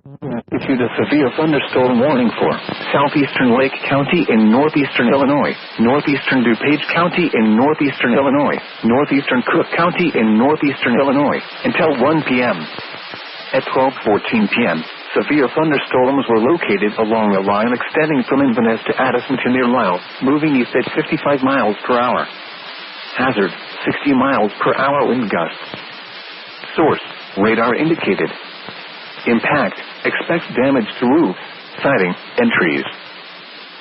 Issued a severe thunderstorm warning for southeastern Lake County in northeastern Illinois, northeastern DuPage County in northeastern Illinois, northeastern Cook County in northeastern Illinois, until 1 p.m. At 12:14 p.m., severe thunderstorms were located along a line extending from Inverness to Addison to near Lisle, moving east at 55 miles per hour. Hazard, 60 miles per hour wind gusts. Source, radar indicated. Impact, expects damage to roofs, siding, and trees.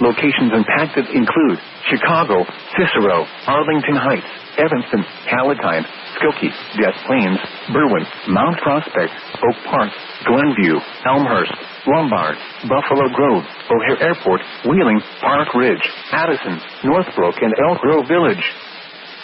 Locations impacted include Chicago, Cicero, Arlington Heights, Evanston, Palatine, Skokie, Des Plaines, Berwyn, Mount Prospect, Oak Park, Glenview, Elmhurst, Lombard, Buffalo Grove, O'Hare Airport, Wheeling, Park Ridge, Addison, Northbrook, and Elk Grove Village.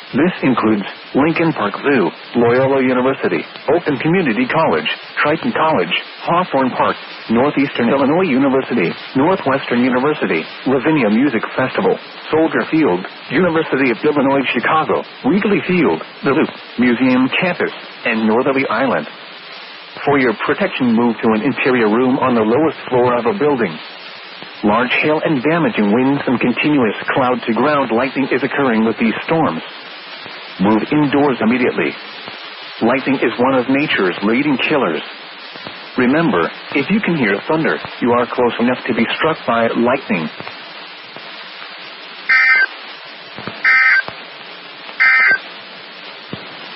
This includes Lincoln Park Zoo, Loyola University, Open Community College, Triton College, Hawthorne Park, Northeastern Illinois University, Northwestern University, Lavinia Music Festival, Soldier Field, University of Illinois Chicago, Wrigley Field, the Loop, Museum Campus, and Northerly Island. For your protection, move to an interior room on the lowest floor of a building. Large hail and damaging winds and continuous cloud-to-ground lightning is occurring with these storms. Move indoors immediately. Lightning is one of nature's leading killers. Remember, if you can hear thunder, you are close enough to be struck by lightning.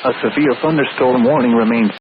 A severe thunderstorm warning remains.